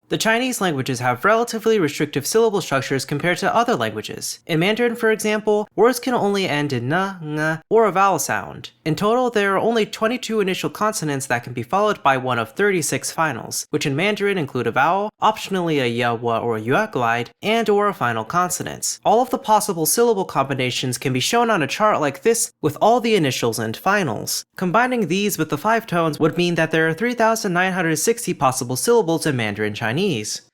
The Chinese languages have relatively restrictive syllable structures compared to other languages. In Mandarin, for example, words can only end in na, ng, or a vowel sound. In total, there are only 22 initial consonants that can be followed by one of 36 finals, which in Mandarin include a vowel, optionally a ya, wa, or yua glide, and or a final consonant. All of the possible syllable combinations can be shown on a chart like this with all the initials and finals. Combining these with the 5 tones would mean that there are 3,960 possible syllables in Mandarin Chinese,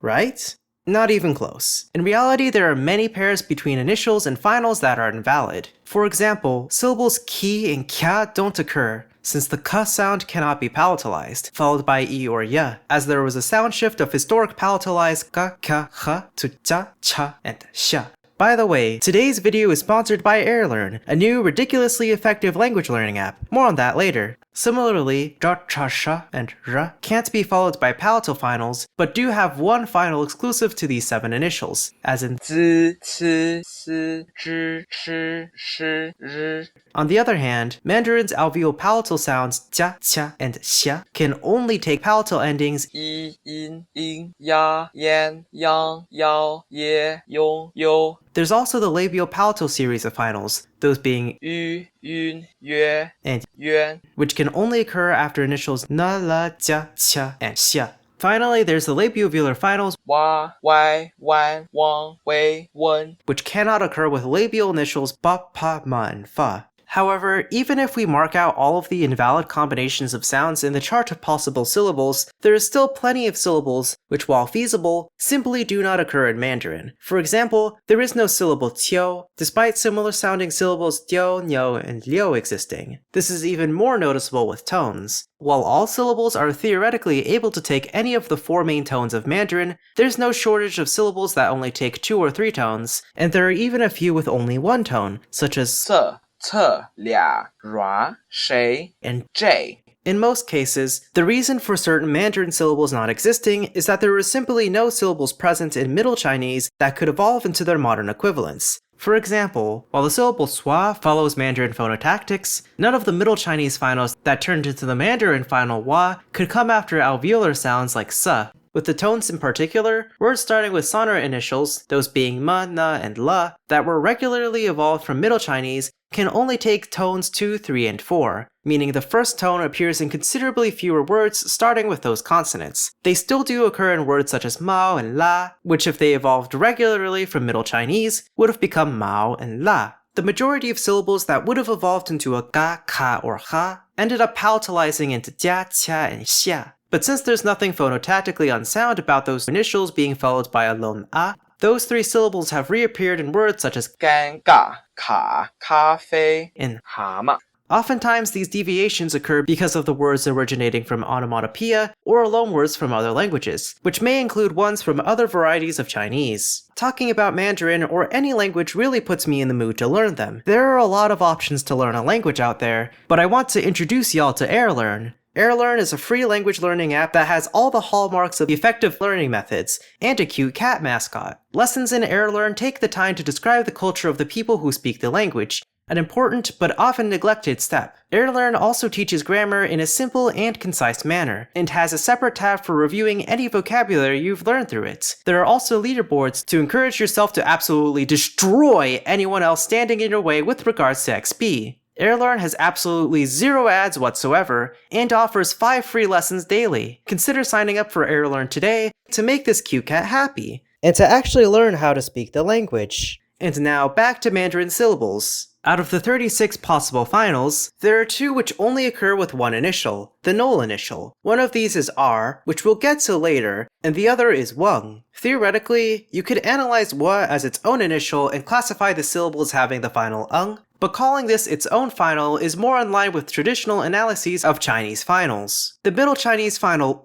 right? Not even close. In reality, there are many pairs between initials and finals that are invalid. For example, syllables ki and kya don't occur, since the k sound cannot be palatalized, followed by e or ya, as there was a sound shift of historic palatalized ka, kya, ha to cha, cha, and sha. By the way, today's video is sponsored by AirLearn, a new ridiculously effective language learning app. More on that later. Similarly, ja, cha, sha, and ra can't be followed by palatal finals, but do have one final exclusive to these 7 initials, as in zi, ci, si, zhi, chi, shi, ri. On the other hand, Mandarin's alveopalatal sounds jia, qia, and xia can only take palatal endings yi, yin, ing, ya, yan, yang, yao, ye, yong, yo. There's also the labiopalatal series of finals, those being yu, yun, yue, and yuan, which can only occur after initials na, la, jia, qia, and xia. Finally, there's the labiovelar finals wa, wai, wan, wang, wei, wen, which cannot occur with labial initials ba, pa, ma, and fa. However, even if we mark out all of the invalid combinations of sounds in the chart of possible syllables, there is still plenty of syllables which, while feasible, simply do not occur in Mandarin. For example, there is no syllable qiu, despite similar sounding syllables diu, niu, and liu existing. This is even more noticeable with tones. While all syllables are theoretically able to take any of the 4 main tones of Mandarin, there's no shortage of syllables that only take 2 or 3 tones, and there are even a few with only 1 tone, such as se, ce, lia, rua, shui, and j. In most cases, the reason for certain Mandarin syllables not existing is that there is simply no syllables present in Middle Chinese that could evolve into their modern equivalents. For example, while the syllable schwa follows Mandarin phonotactics, none of the Middle Chinese finals that turned into the Mandarin final wa could come after alveolar sounds like se. With the tones in particular, words starting with sonorant initials, those being ma, na, and la, that were regularly evolved from Middle Chinese, can only take tones 2, 3, and 4, meaning the first tone appears in considerably fewer words starting with those consonants. They still do occur in words such as mao and la, which if they evolved regularly from Middle Chinese, would have become mao and la. The majority of syllables that would have evolved into a ga, ka, or ha ended up palatalizing into jia, qia, and xia. But since there's nothing phonotactically unsound about those initials being followed by a lone a, those 3 syllables have reappeared in words such as gan, ga, ka, ka fei, and hama. Oftentimes, these deviations occur because of the words originating from onomatopoeia or loanwords from other languages, which may include ones from other varieties of Chinese. Talking about Mandarin or any language really puts me in the mood to learn them. There are a lot of options to learn a language out there, but I want to introduce y'all to AirLearn. AirLearn is a free language learning app that has all the hallmarks of effective learning methods, and a cute cat mascot. Lessons in AirLearn take the time to describe the culture of the people who speak the language, an important but often neglected step. AirLearn also teaches grammar in a simple and concise manner, and has a separate tab for reviewing any vocabulary you've learned through it. There are also leaderboards to encourage yourself to absolutely destroy anyone else standing in your way with regards to XP. AirLearn has absolutely 0 ads whatsoever, and offers 5 free lessons daily. Consider signing up for AirLearn today to make this cute cat happy, and to actually learn how to speak the language. And now back to Mandarin syllables. Out of the 36 possible finals, there are 2 which only occur with one initial, the null initial. One of these is R, which we'll get to later, and the other is weng. Theoretically, you could analyze wa as its own initial and classify the syllables having the final eng, but calling this its own final is more in line with traditional analyses of Chinese finals. The Middle Chinese final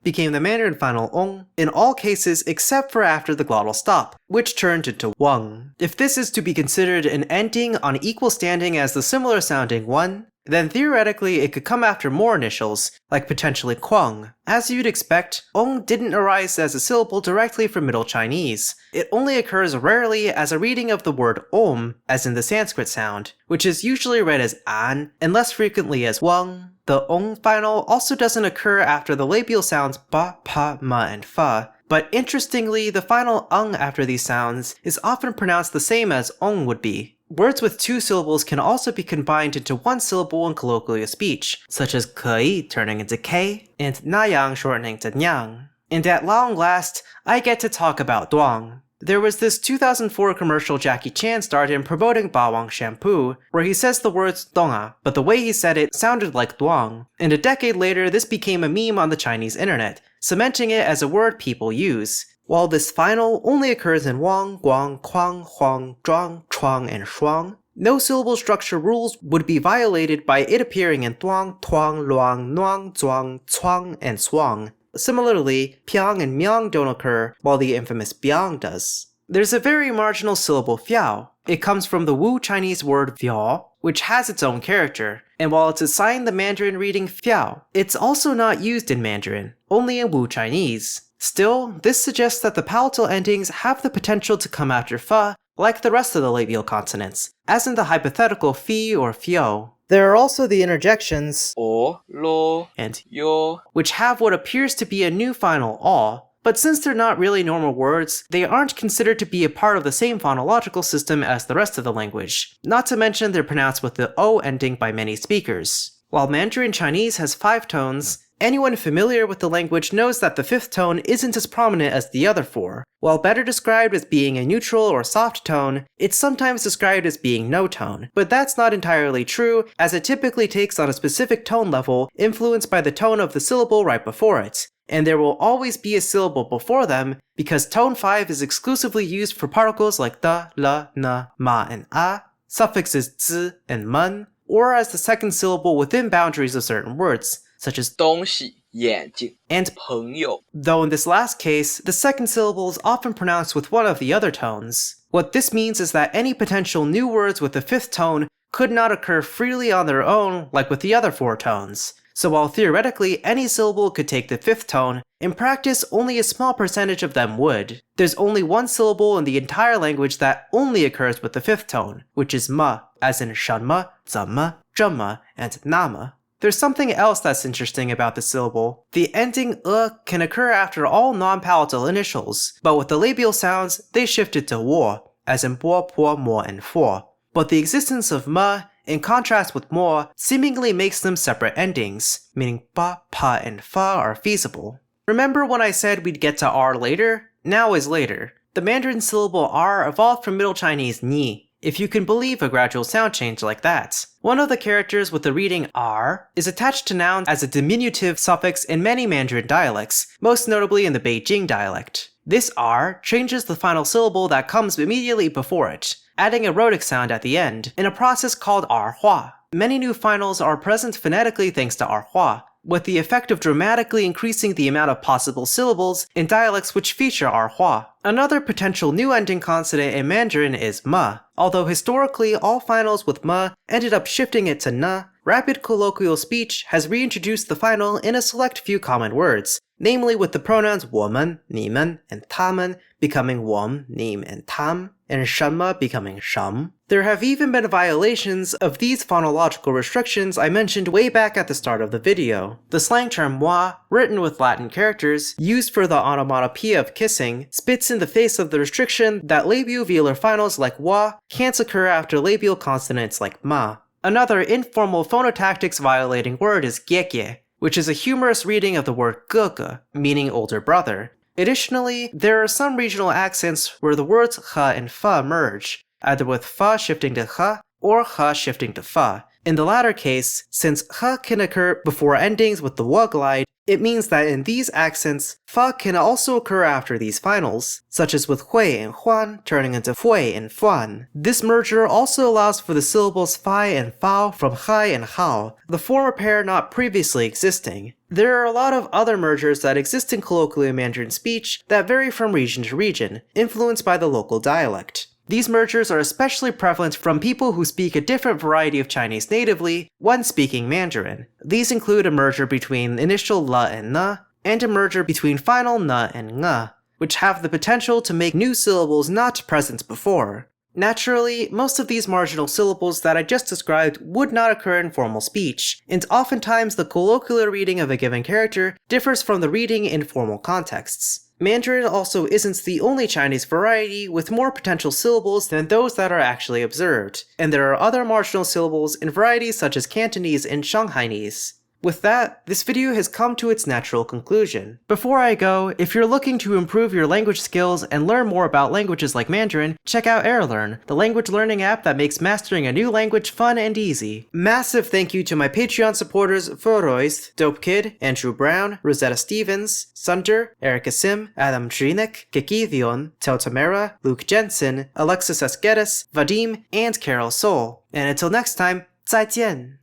became the Mandarin final in all cases except for after the glottal stop, which turned into weng. If this is to be considered an ending on equal standing as the similar sounding wen, then theoretically it could come after more initials, like potentially quang. As you'd expect, ong didn't arise as a syllable directly from Middle Chinese. It only occurs rarely as a reading of the word om, as in the Sanskrit sound, which is usually read as an, and less frequently as weng. The ong final also doesn't occur after the labial sounds ba, pa, ma, and fa, But interestingly, the final ng after these sounds is often pronounced the same as ong would be. Words with two syllables can also be combined into one syllable in colloquial speech, such as 可以 turning into k, and 那样 shortening to nyang. And at long last, I get to talk about duang. There was this 2004 commercial Jackie Chan starred in promoting Bawang shampoo, where he says the words donga, but the way he said it sounded like duang. And a decade later, this became a meme on the Chinese internet, cementing it as a word people use. While this final only occurs in wang, guang, quang, huang, zhuang, chuang, and shuang, no syllable structure rules would be violated by it appearing in duang, tuang, luang, nuang, zuang, cuang, and swang. Similarly, piang and myang don't occur, while the infamous biang does. There's a very marginal syllable fiao. It comes from the Wu Chinese word fiao, which has its own character, and while it's assigned the Mandarin reading fiao, it's also not used in Mandarin, only in Wu Chinese. Still, this suggests that the palatal endings have the potential to come after fa, like the rest of the labial consonants, as in the hypothetical fi or fio. There are also the interjections o, lo, and yo, which have what appears to be a new final aw, but since they're not really normal words, they aren't considered to be a part of the same phonological system as the rest of the language. Not to mention they're pronounced with the o ending by many speakers. While Mandarin Chinese has 5 tones, anyone familiar with the language knows that the 5th tone isn't as prominent as the other 4. While better described as being a neutral or soft tone, it's sometimes described as being no tone. But that's not entirely true, as it typically takes on a specific tone level influenced by the tone of the syllable right before it. And there will always be a syllable before them, because tone 5 is exclusively used for particles like da, la, na, ma, and a, suffixes zi and mun, or as the second syllable within boundaries of certain words, such as 东西, 眼睛, and 朋友. though in this last case, the second syllable is often pronounced with one of the other tones. What this means is that any potential new words with the 5th tone could not occur freely on their own like with the other 4 tones. So while theoretically any syllable could take the 5th tone, in practice only a small percentage of them would. There's only one syllable in the entire language that only occurs with the 5th tone, which is ma, as in shanma, zamma, zhemma, and nama. There's something else that's interesting about the syllable. The ending can occur after all non-palatal initials, but with the labial sounds, they shifted to wo, as in bo, po, mo, and fo. But the existence of ma, in contrast with mo, seemingly makes them separate endings, meaning ba, pa, and fa are feasible. Remember when I said we'd get to r later? Now is later. The Mandarin syllable r evolved from Middle Chinese ni, if you can believe a gradual sound change like that. One of the characters with the reading r is attached to nouns as a diminutive suffix in many Mandarin dialects, most notably in the Beijing dialect. This r changes the final syllable that comes immediately before it, adding a rhotic sound at the end, in a process called r-hua. Many new finals are present phonetically thanks to r-hua, with the effect of dramatically increasing the amount of possible syllables in dialects which feature r-hua. Another potential new ending consonant in Mandarin is ma. Although historically all finals with ma ended up shifting it to na, rapid colloquial speech has reintroduced the final in a select few common words, namely with the pronouns 我们, 你们, and 他们 becoming 我们, 你们, and 他们, and 什么 becoming 什么. There have even been violations of these phonological restrictions I mentioned way back at the start of the video. The slang term moi, written with Latin characters, used for the onomatopoeia of kissing, spits in the face of the restriction that labiovelar finals like wa can't occur after labial consonants like ma. Another informal phonotactics violating word is gyekye, which is a humorous reading of the word gege, meaning older brother. Additionally, there are some regional accents where the words ha and fa merge, either with fa shifting to ha or ha shifting to fa. In the latter case, since ha can occur before endings with the wa glide, it means that in these accents, fa can also occur after these finals, such as with hui and huan turning into fui and fuan. This merger also allows for the syllables fi and fao from hai and hao, the former pair not previously existing. There are a lot of other mergers that exist in colloquial Mandarin speech that vary from region to region, influenced by the local dialect. These mergers are especially prevalent from people who speak a different variety of Chinese natively when speaking Mandarin. These include a merger between initial la and na, and a merger between final na and nga, which have the potential to make new syllables not present before. Naturally, most of these marginal syllables that I just described would not occur in formal speech, and oftentimes the colloquial reading of a given character differs from the reading in formal contexts. Mandarin also isn't the only Chinese variety with more potential syllables than those that are actually observed, and there are other marginal syllables in varieties such as Cantonese and Shanghainese. With that, this video has come to its natural conclusion. Before I go, if you're looking to improve your language skills and learn more about languages like Mandarin, check out AirLearn, the language learning app that makes mastering a new language fun and easy. Massive thank you to my Patreon supporters Foroist, Dope Kid, Andrew Brown, Rosetta Stevens, Sunter, Erica Sim, Adam Trinik, Kikivion, Tel Tamara, Luke Jensen, Alexis Esquedes, Vadim, and Carol Sol. And until next time, 再见!